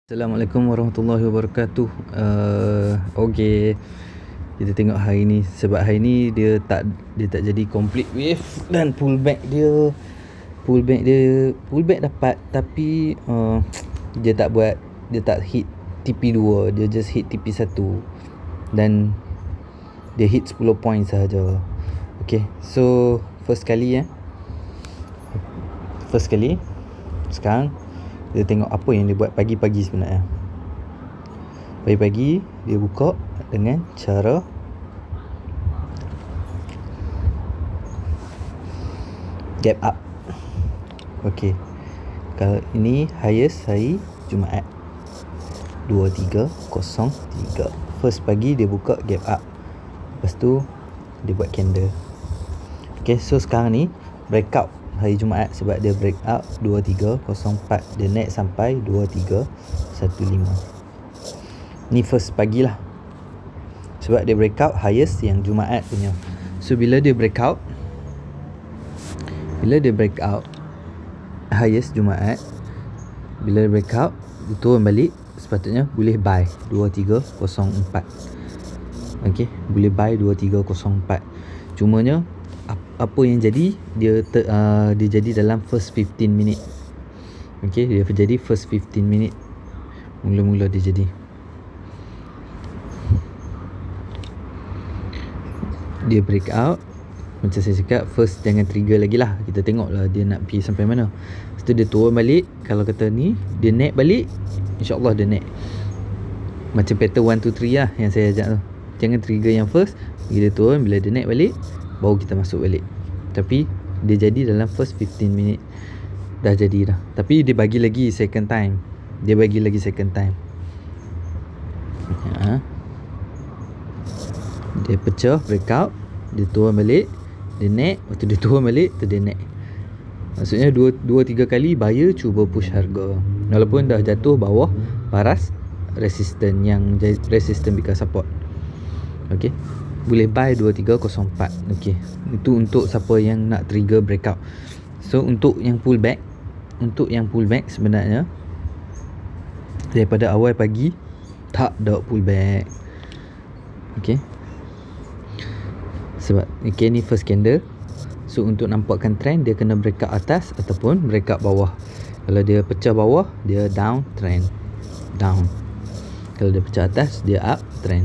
Assalamualaikum warahmatullahi wabarakatuh. Okey. Kita tengok hari ni, sebab hari ni dia tak jadi complete wave dan pullback dapat, tapi dia tak hit TP2, dia just hit TP1 dan dia hit 10 point sahaja. Okey. So first kali sekarang kita tengok apa yang dia buat pagi-pagi sebenarnya. Pagi-pagi dia buka dengan cara gap up. Okey. Kalau ini highest hari Jumaat 2303. First pagi dia buka gap up. Lepas tu dia buat candle. Okey, so sekarang ni breakout hari Jumaat sebab dia break out 2304, dia naik sampai 2315. Ni first pagi lah, sebab dia breakout highest yang Jumaat punya. So bila dia breakout highest Jumaat, bila dia breakout dia turun balik, sepatutnya boleh buy 2304. Okey, boleh buy 2304. Cumanya apa yang jadi, dia jadi dalam first 15 minit. Okey, dia jadi first 15 minit mula-mula dia jadi. Dia break out, macam saya cakap, first jangan trigger lagi lah. Kita tengok lah dia nak pergi sampai mana. Lepas tu dia turun balik. Kalau kata ni dia naik balik, InsyaAllah dia naik macam pattern 1, 2, 3 lah yang saya ajak tu. Jangan trigger yang first, bila dia turun, bila dia naik balik, baru kita masuk balik. Tapi dia jadi dalam first 15 minit dah jadi dah. Tapi dia bagi lagi second time. Dia pecah, breakout, dia turun balik, dia naik, waktu dia turun balik tu dia naik. Maksudnya 2-3 kali buyer cuba push harga, walaupun dah jatuh bawah paras resistance yang resistance become support. Okey, boleh buy 2304. Okey, itu untuk siapa yang nak trigger breakout. So untuk yang pullback sebenarnya daripada awal pagi tak ada pullback. Okey, sebab ni first candle. So untuk nampakkan trend, dia kena breakout atas ataupun breakout bawah. Kalau dia pecah bawah, dia down trend, down. Kalau dia pecah atas, dia up trend.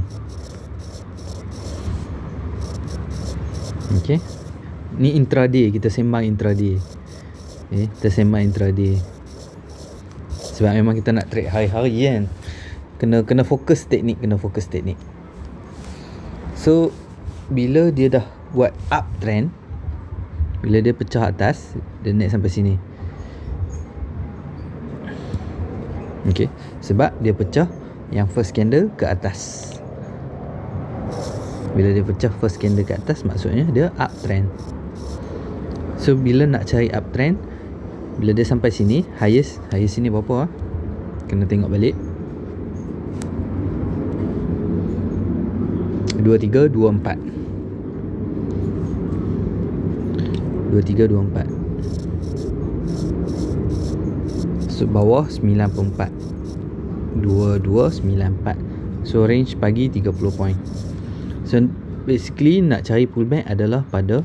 Okey, ni intraday, kita sembang intraday. Kita sembang intraday sebab memang kita nak trade hari-hari kan. Kena fokus teknik, So bila dia dah buat uptrend, bila dia pecah atas, dia naik sampai sini. Okey, sebab dia pecah yang first candle ke atas. Bila dia pecah first candle ke atas, maksudnya dia uptrend. So bila nak cari uptrend, bila dia sampai sini, highest sini berapa kena tengok balik. 2324. So bawah 94, 2294. So range pagi 30 point. So basically nak cari pullback adalah pada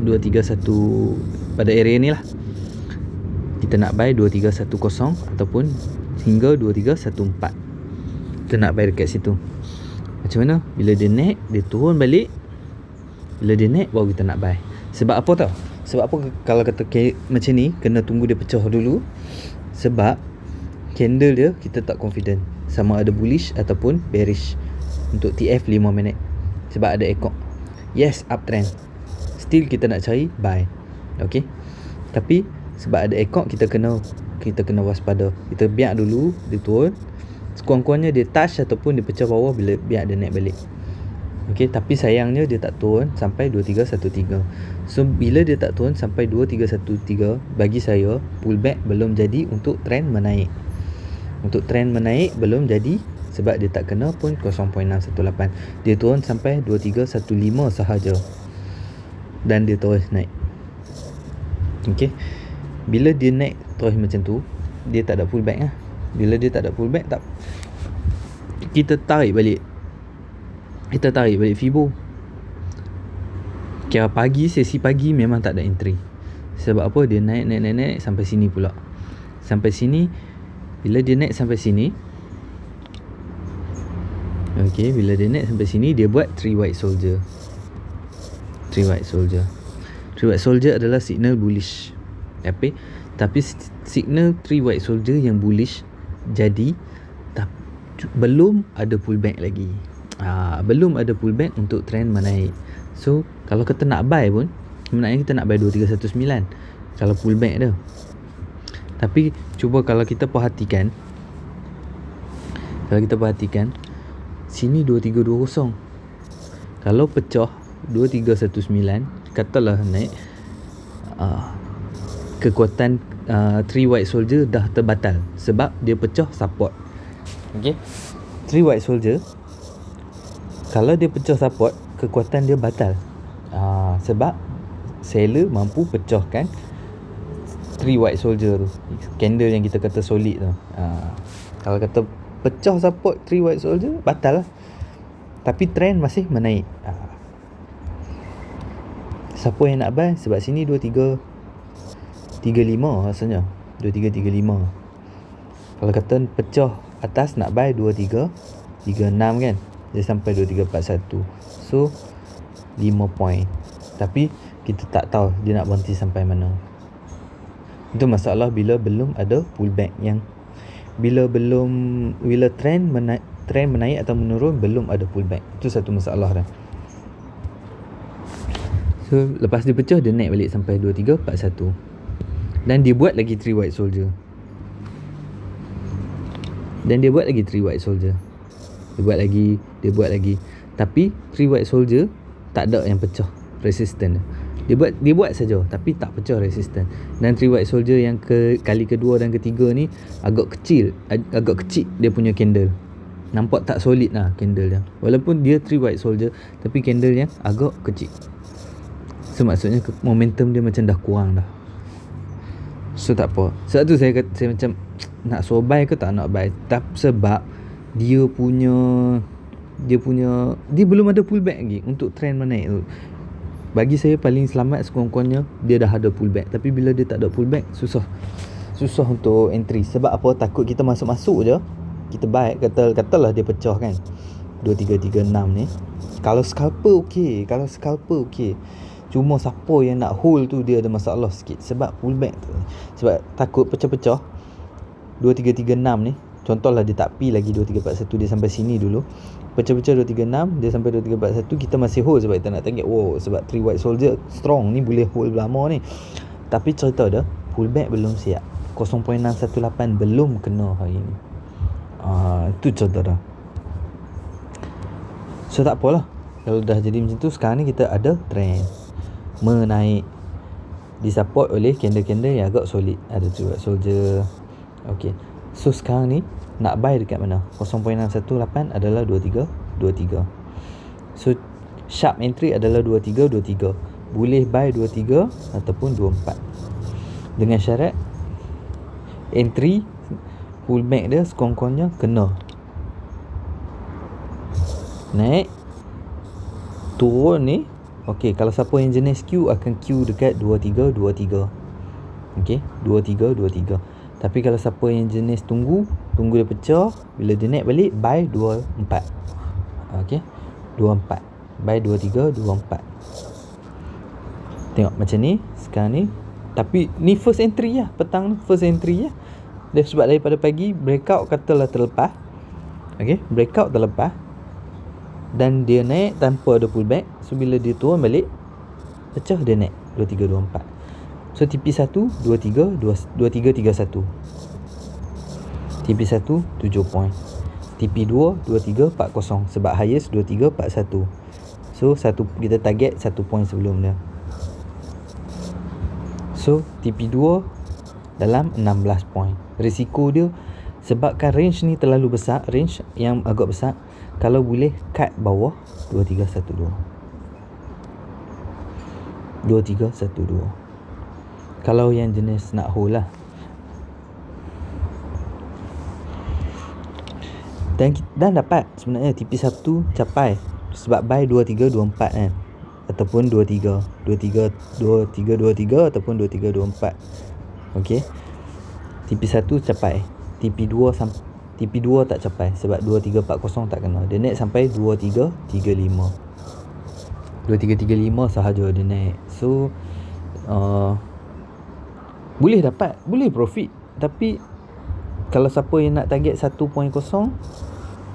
231, pada area ni lah. Kita nak buy 2310 ataupun hingga 2314. Kita nak buy dekat situ. Macam mana? Bila dia naik, dia turun balik. Bila dia naik, baru kita nak buy. Sebab apa tau? Sebab apa kalau kata macam ni, kena tunggu dia pecah dulu. Sebab candle dia kita tak confident sama ada bullish ataupun bearish untuk TF 5 minit. Sebab ada ekor. Yes, uptrend, still kita nak cari buy. Okey, tapi sebab ada ekor, kita kena waspada. Kita biar dulu dia turun, sekurang-kurangnya dia touch ataupun dia pecah bawah, bila biar dia naik balik. Okey, tapi sayangnya dia tak turun sampai 2313. So bila dia tak turun sampai 2313, bagi saya pullback belum jadi untuk trend menaik. Untuk trend menaik belum jadi, sebab dia tak kena pun 0.618. Dia turun sampai 2315 sahaja dan dia terus naik. Okey, bila dia naik terus macam tu, dia tak ada pullback lah. Bila dia tak ada pullback, tak, kita tarik balik Fibo. Kira pagi, sesi pagi memang tak ada entry. Sebab apa? Dia naik sampai sini pula. Sampai sini, bila dia naik sampai sini, okey, bila dia naik sampai sini, dia buat 3 white soldier. 3 white soldier adalah signal bullish. Tapi signal 3 white soldier yang bullish jadi belum ada pullback lagi. Belum ada pullback untuk trend menaik. So kalau kita nak buy pun, sebenarnya kita nak buy 2319 kalau pullback dia. Tapi cuba kalau kita perhatikan sini 2320. Kalau pecah 2319, katalah naik, kekuatan 3 white soldier dah terbatal sebab dia pecah support. Okey. 3 white soldier, kalau dia pecah support, kekuatan dia batal. Sebab seller mampu pecahkan 3 white soldier tu, candle yang kita kata solid tu. Kalau kata pecah support 3 white soldier, batal lah. Tapi trend masih menaik. Siapa yang nak buy? Sebab sini 2335 rasanya. 2335. Kalau kata pecah atas nak buy 2336 kan, dia sampai 2341. So 5 point. Tapi kita tak tahu dia nak berhenti sampai mana. Itu masalah bila belum ada pullback, yang bila trend menaik atau menurun belum ada pullback. Itu satu masalah dah. So lepas dia pecah, dia naik balik sampai 2341. Dan dia buat lagi 3 white soldier. Dia buat lagi. Tapi 3 white soldier tak ada yang pecah resistance. Dia buat saja tapi tak pecah resistance. Dan 3 white soldier yang kali kedua dan ketiga ni agak kecil dia punya candle. Nampak tak solid lah candle dia. Walaupun dia 3 white soldier, tapi candle yang agak kecil. So maksudnya momentum dia macam dah kurang dah. So tak apa. Sebab tu saya macam nak suruh buy ke tak nak buy. Sebab dia belum ada pullback lagi untuk trend menaik tu. Bagi saya paling selamat sekurang-kurangnya dia dah ada pullback. Tapi bila dia tak ada pullback, susah untuk entry. Sebab apa? Takut kita masuk-masuk je, kita buy, katalah dia pecah kan 2336 ni. Kalau scalper okey. Cuma siapa yang nak hold tu dia ada masalah sikit sebab pullback tu. Sebab takut pecah-pecah 2336 ni. Contohlah dia tak pi lagi 2341, dia sampai sini dulu. Pecah-pecah 236, dia sampai 2341, kita masih hold sebab kita nak target. Sebab 3 white soldier strong ni, boleh hold lama ni. Tapi cerita dia, pullback belum siap. 0.618 belum kena hari ni. Itu cerita dah. So tak apalah. Kalau dah jadi macam tu, sekarang ni kita ada trend menaik, disupport oleh candle-candle yang agak solid. Ada 3 white soldier. Okay. So sekarang ni nak buy dekat mana? 0.618 adalah 2323. So sharp entry adalah 2323. Boleh buy 23 ataupun 24. Dengan syarat entry pullback dia sekurang-kurangnya kena naik turun ni. Okey, kalau siapa yang jenis Q akan Q dekat 2323. Okey, 2323. Tapi kalau siapa yang jenis tunggu dia pecah, bila dia naik balik buy 24. Okey, 24. Buy 23, 24. Tengok macam ni sekarang ni. Tapi ni first entry lah, petang ni first entry lah. Dia sebab daripada pagi breakout katalah terlepas. Okey, breakout terlepas dan dia naik tanpa ada pullback. So bila dia turun balik, pecah, dia naik 2324. So TP1 2331. TP1 7 point. TP2 2340 sebab highest 2341. So kita target 1 point sebelum dia. So TP2 dalam 16 point. Risiko dia sebabkan range ni terlalu besar, range yang agak besar, kalau boleh cut bawah 2312. 2312. Kalau yang jenis nak hold lah. Dan dapat sebenarnya TP1 capai sebab buy 2324 kan, ataupun 23 ataupun 2324. Okey, TP1 capai, TP2 tak capai sebab 2340 tak kena. Dia naik sampai 2335 sahaja dia naik. So boleh dapat, boleh profit, tapi kalau siapa yang nak target 1.0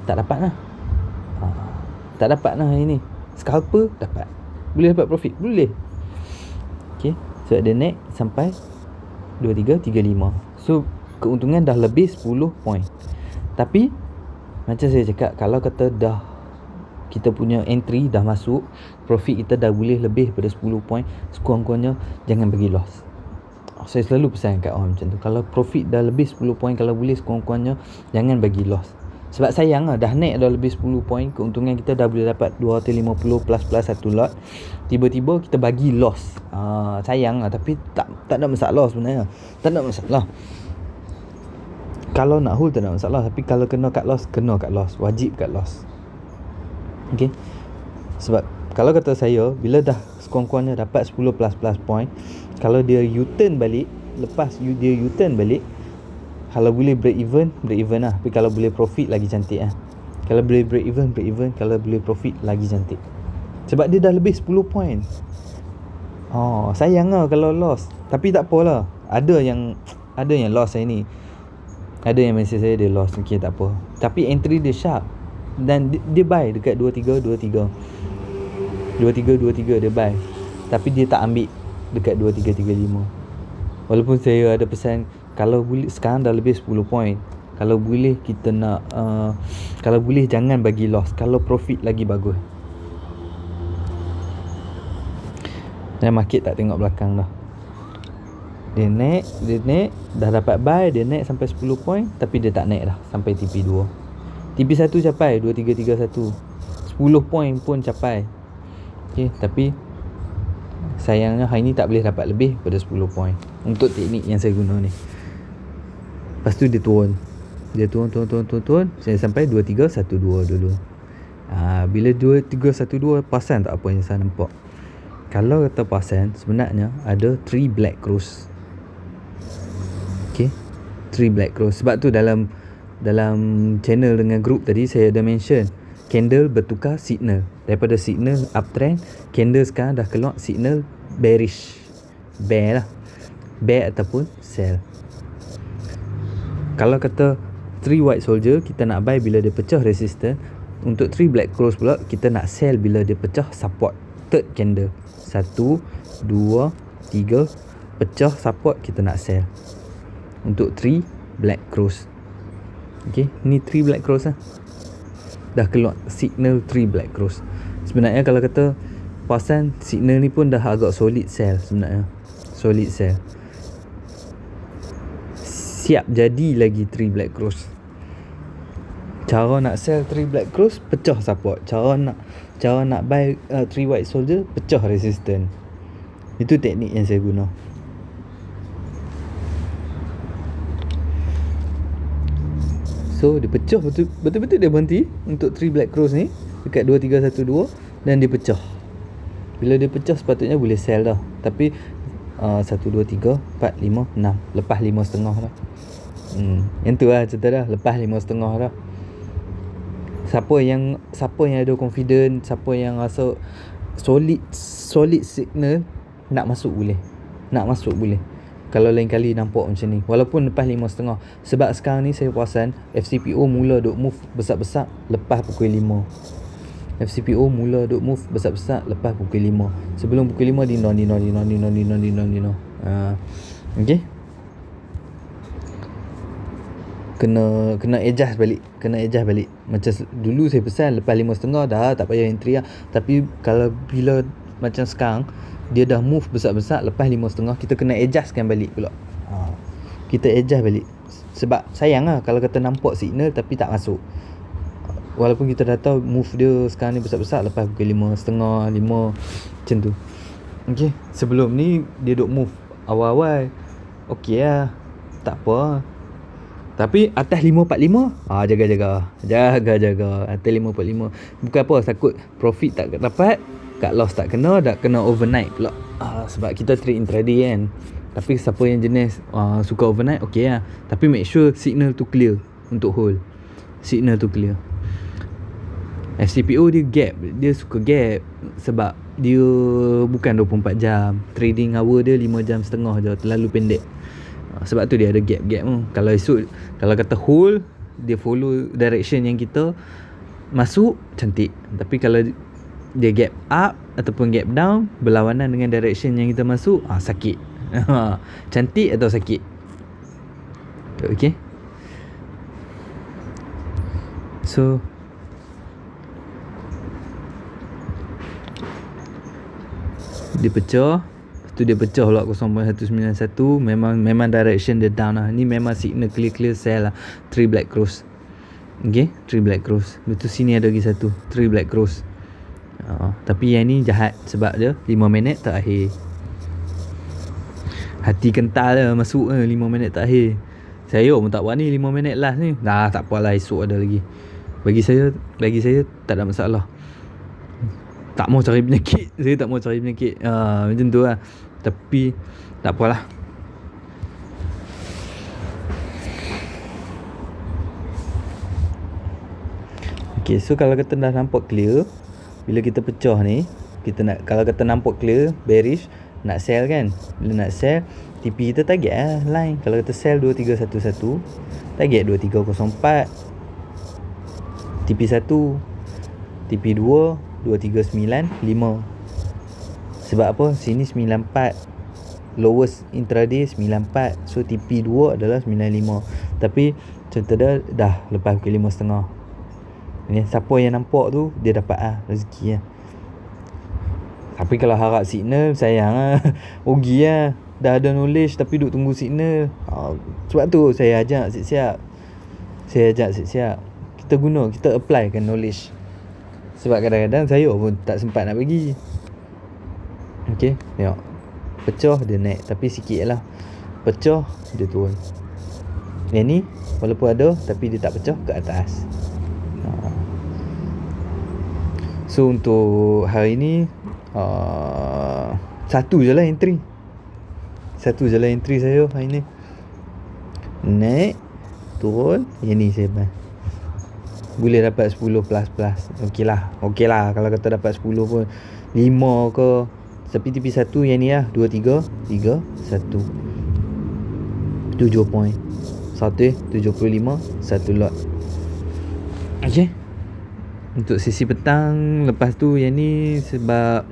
tak dapat lah. Tak dapat lah hari ni. Scalper dapat, boleh dapat profit, boleh. Okay, so dia naik sampai 2335. So keuntungan dah lebih 10 point. Tapi macam saya cakap, kalau kata dah kita punya entry dah masuk, profit kita dah boleh lebih daripada 10 point, sekurang-kurangnya jangan bagi loss. Saya selalu pesan kat orang macam tu, kalau profit dah lebih 10 point, kalau boleh sekurang-kurangnya jangan bagi loss. Sebab sayang lah, dah naik dah lebih 10 point, keuntungan kita dah boleh dapat 250 plus satu lot, tiba-tiba kita bagi loss. Sayang lah, tapi tak ada masalah sebenarnya. Tak ada masalah. Kalau nak hold tak ada masalah, tapi kalau kena cut loss, wajib cut loss. Okay, sebab kalau kata saya, bila dah sekurang-kurangnya dapat 10 plus point, kalau dia U-turn balik, lepas dia U-turn balik, kalau boleh break even lah. Tapi kalau boleh profit lagi cantik lah. Kalau boleh break even. Kalau boleh profit lagi cantik. Sebab dia dah lebih 10 point. Sayang lah kalau loss. Tapi tak apalah, Ada yang loss hari ni. Ada yang message saya dia loss. Okay, tak apa. Tapi entry dia sharp. Dan dia buy dekat 2323 dia buy. Tapi dia tak ambil dekat 2335. Walaupun saya ada pesan, kalau boleh, sekarang dah lebih 10 point, kalau boleh kita nak kalau boleh jangan bagi loss, kalau profit lagi bagus. Dan market tak tengok belakang dah. Dia naik dah dapat buy, dia naik sampai 10 point, tapi dia tak naik dah sampai TP2. TP1 capai 2331, 10 point pun capai. Okay, tapi sayangnya hari ni tak boleh dapat lebih pada 10 point untuk teknik yang saya guna ni. Lepas tu dia turun. Saya sampai 2312 dulu. Bila 2312 pasan tak apa yang saya nampak. Kalau kata pasan, sebenarnya ada 3 black cross. Okay, 3 black cross. Sebab tu dalam channel dengan group tadi saya ada mention, candle bertukar signal. Daripada signal uptrend, candle sekarang dah keluar signal bearish. Bear ataupun sell. Kalau kata 3 white soldier, kita nak buy bila dia pecah resistance. Untuk 3 black cross pula, kita nak sell bila dia pecah support. Third candle, 1, 2, 3, pecah support, kita nak sell. Untuk 3 black cross. Okay, ni 3 black cross lah. Dah keluar signal 3 black cross. Sebenarnya kalau kata pasan, signal ni pun dah agak solid sell sebenarnya. Solid sell. Siap jadi lagi 3 black cross. Cara nak sell 3 black cross, pecah support. Cara nak buy 3 white soldier, pecah resistance. Itu teknik yang saya guna. So dia pecah betul-betul dia berhenti untuk 3 black cross ni dekat 2312 dan dia pecah. Bila dia pecah sepatutnya boleh sell dah. Tapi 1, 2, 3, 4, 5, 6, lepas 5.5 dah. Yang tu lah cerita dah, lepas 5.5 dah. Siapa yang ada confident, siapa yang rasa solid signal, nak masuk boleh. Kalau lain kali nampak macam ni, walaupun lepas 5.5. Sebab sekarang ni saya perasan FCPO mula duk move besar-besar lepas pukul 5. FCPO mula duk move besar-besar lepas pukul 5. Sebelum pukul 5 dino. Okay, kena adjust balik. Macam dulu saya pesan lepas 5.5 dah tak payah entry lah. Tapi kalau bila macam sekarang dia dah move besar-besar lepas 5.5, kita kena adjustkan balik pula. Kita adjust balik. Sebab sayang lah kalau kata nampak signal tapi tak masuk. Walaupun kita dah tahu move dia sekarang ni besar-besar lepas pukul 5.30, 5 macam tu. Okay, sebelum ni dia duk move awal-awal, okey lah, tak apa. Tapi atas 545, jaga atas 545. Bukan apa, takut profit tak dapat, cut loss tak kena overnight pula. Sebab kita trade intraday kan. Tapi siapa yang jenis suka overnight, okey lah. Tapi make sure signal tu clear untuk hold. Signal tu clear. FCPO dia gap, dia suka gap sebab dia bukan 24 jam. Trading hour dia 5 jam setengah je, terlalu pendek. Sebab tu dia ada gap-gap tu. Kalau esok, kalau kata hold, dia follow direction yang kita masuk, cantik. Tapi kalau dia gap up ataupun gap down, berlawanan dengan direction yang kita masuk, sakit. Cantik atau sakit. Okay. So dia pecah, lepas tu dia pecah pula 0.191. Memang direction dia down lah. Ni memang signal clear sell lah. 3 black cross. Okay, 3 black cross. Lepas tu sini ada lagi satu 3 black cross. Tapi yang ni jahat sebab dia 5 minit terakhir. Hati kental lah masuk 5 minit terakhir. Saya pun tak buat ni 5 minit last ni. Tak apalah, esok ada lagi. Bagi saya tak ada masalah. Tak mau cari penyakit. Saya tak mau cari penyakit. Macam tu lah. Tapi tak apalah. Okay, so kalau kata dah nampak clear, bila kita pecah ni, kalau kata nampak clear bearish, nak sell kan. Bila nak sell, TP kita target lah line. Kalau kata sell 2311, target 2304. TP1, TP2 2395. Sebab apa? Sini 94, lowest intraday 94. So TP2 adalah 95. Tapi contoh dia dah lepas pukul 5.30 ni, siapa yang nampak tu dia dapat rezeki lah. Tapi kalau harap signal, sayang lah. Rugi lah. Dah ada knowledge tapi duk tunggu signal. Sebab tu saya ajak siap-siap. Kita apply kan knowledge. Sebab kadang-kadang saya pun tak sempat nak bagi. Okay, tengok. Pecah dia naik, tapi sikit lah. Pecah dia turun. Yang ni walaupun ada, tapi dia tak pecah ke atas. So untuk hari ni satu je lah entry saya hari ni. Naik, turun, yang ni saya buy. Boleh dapat 10 plus. Okey lah kalau kata dapat 10 pun 5 ke. Tapi TP1 yang ni lah 2331 7 point 175 satu lot. Okay, untuk sesi petang. Lepas tu yang ni sebab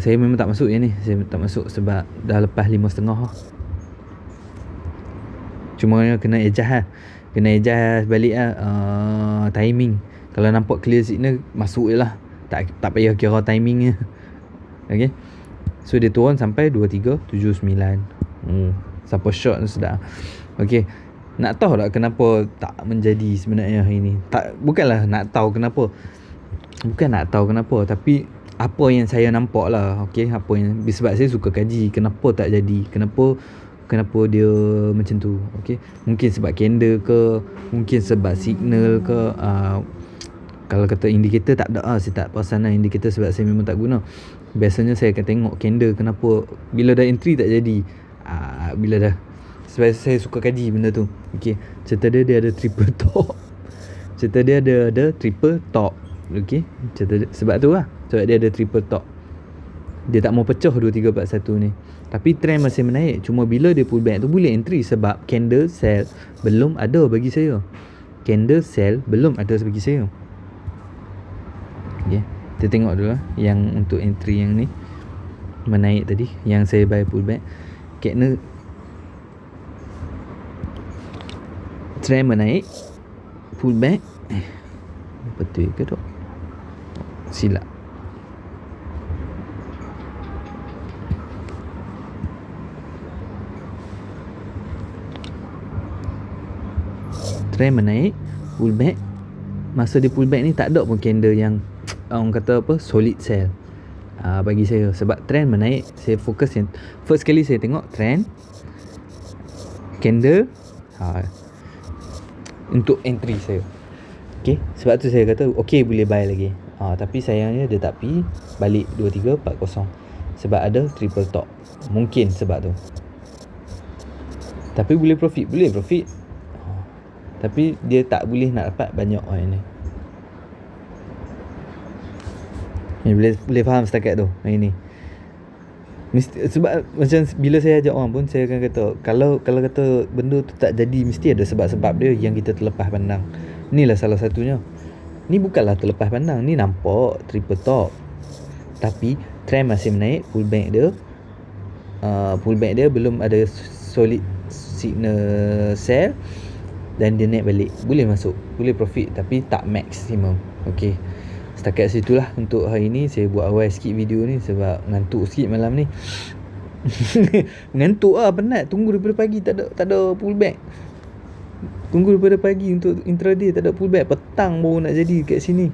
saya memang tak masuk yang ni. Saya tak masuk sebab dah lepas 5.30 lah. Cuma kena adjust balik lah. Timing, kalau nampak clear signal, masuk je lah. Tak payah kira timing je. Okay, so dia turun sampai 2379. Siapa short tu sedar. Okay, nak tahu tak kenapa tak menjadi sebenarnya hari ni? Bukanlah nak tahu kenapa, tapi apa yang saya nampak lah. Okay, sebab saya suka kaji kenapa tak jadi, kenapa dia macam tu. Okay, mungkin sebab candle ke, mungkin sebab signal ke. Kalau kata indikator tak ada saya tak perasan lah indikator sebab saya memang tak guna. Biasanya saya akan tengok candle kenapa bila dah entry tak jadi. Bila dah, sebab saya suka kaji benda tu. Okay, cerita dia ada triple top. Okay, sebab tu lah, sebab dia ada triple top. Dia tak mau pecah 2341 ni. Tapi trend masih menaik. Cuma bila dia pull back tu boleh entry sebab candle sell belum ada bagi saya. Okay, kita tengok dulu lah yang untuk entry yang ni menaik tadi, yang saya buy pull back. Candle trend menaik, pull back. Betul ke tak? Silap. Trend menaik, pull back. Masa dia pull back ni tak ada pun candle yang orang kata apa, solid sell. Bagi saya, sebab trend menaik, saya fokus yang first kali saya tengok trend, candle Untuk entry saya. Okay, sebab tu saya kata okay boleh buy lagi. Tapi sayangnya dia tak pi balik 2340 sebab ada triple top. Mungkin sebab tu. Tapi boleh profit. Tapi dia tak boleh nak dapat banyak orang ni. Boleh faham setakat tu hari ni. Sebab macam bila saya ajak orang pun saya akan kata kalau kata benda tu tak jadi, mesti ada sebab-sebab dia yang kita terlepas pandang. Inilah salah satunya. Ni bukanlah terlepas pandang, ni nampak triple top, tapi trend masih menaik. Pullback dia belum ada solid signal sell, dan dia naik balik. Boleh masuk, boleh profit, tapi tak maksimum. Okay, setakat situlah untuk hari ni. Saya buat awal sikit video ni sebab ngantuk sikit malam ni. Ngantuk lah, penat. Tunggu daripada pagi tak ada pullback. Tunggu daripada pagi untuk intraday tak ada pullback. Petang baru nak jadi kat sini.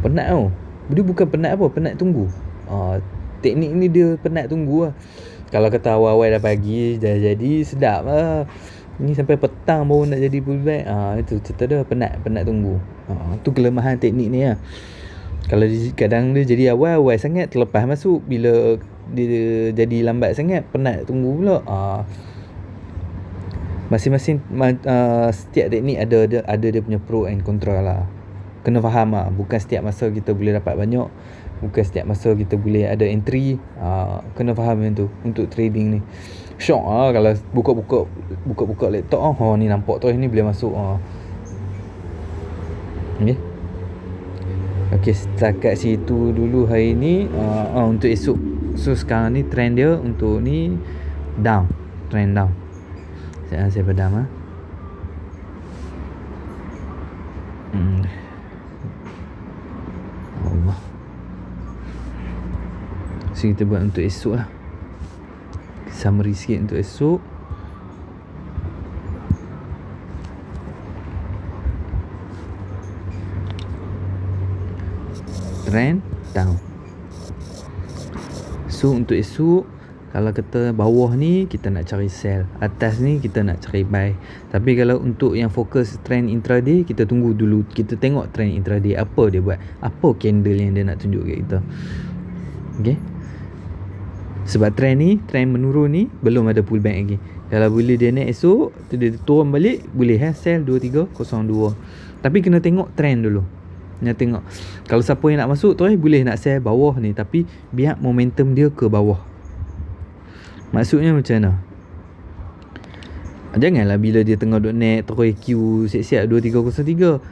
Penat tau. Dia bukan penat apa, penat tunggu. Teknik ni dia penat tunggu lah. Kalau kata awal-awal dah pagi dah jadi, sedap lah. Ni sampai petang baru nak jadi pullback. Itu cerita dia, penat tunggu. Tu kelemahan teknik ni lah. Kalau kadang dia jadi awal sangat, terlepas masuk. Bila dia jadi lambat sangat, penat tunggu pula. Masing-masing setiap teknik ada dia punya pro and contra lah. Kena faham lah. Bukan setiap masa kita boleh dapat banyak, bukan setiap masa kita boleh ada entry. Kena faham yang tu untuk trading ni. Syok lah kalau buka laptop. Ni nampak tu ni boleh masuk. Okay, setakat situ dulu hari ni. Untuk esok. So sekarang ni trend dia untuk ni down. Trend down. Saya padam Allah. So kita buat untuk esok lah. Summary sikit untuk esok. Trend down. So untuk esok, kalau kata bawah ni kita nak cari sell, atas ni kita nak cari buy. Tapi kalau untuk yang fokus trend intraday, kita tunggu dulu. Kita tengok trend intraday apa dia buat, apa candle yang dia nak tunjuk kat kita. Okay, sebab trend menurun ni belum ada pullback lagi. Kalau boleh dia naik esok, dia turun balik, boleh sell 2302. Tapi kena tengok trend dulu. Nak tengok kalau siapa yang nak masuk tu boleh nak sell bawah ni, tapi biar momentum dia ke bawah. Maksudnya macam mana? Janganlah bila dia tengah duk naik terus Q siap-siap 2303.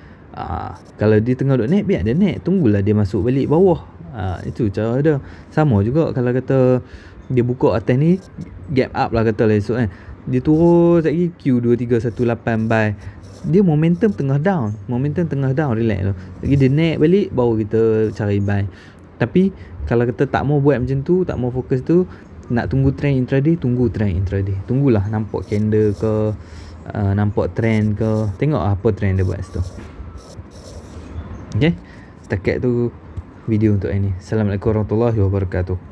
Kalau dia tengah duk naik, biar dia naik. Tunggulah dia masuk balik bawah. Itu cara dia. Sama juga kalau kata dia buka atas ni, gap up lah kata lah esok kan. Dia turun lagi Q2318 buy. Dia momentum tengah down, relax lah. Lagi dia naik balik, baru kita cari buy. Tapi kalau kata tak mau buat macam tu, tak mau fokus tu, nak tunggu trend intraday, tunggu trend intraday. Tunggulah nampak candle ke, nampak trend ke, tengok apa trend dia buat situ. Okay, setakat tu video untuk hari ni. Assalamualaikum warahmatullahi wabarakatuh.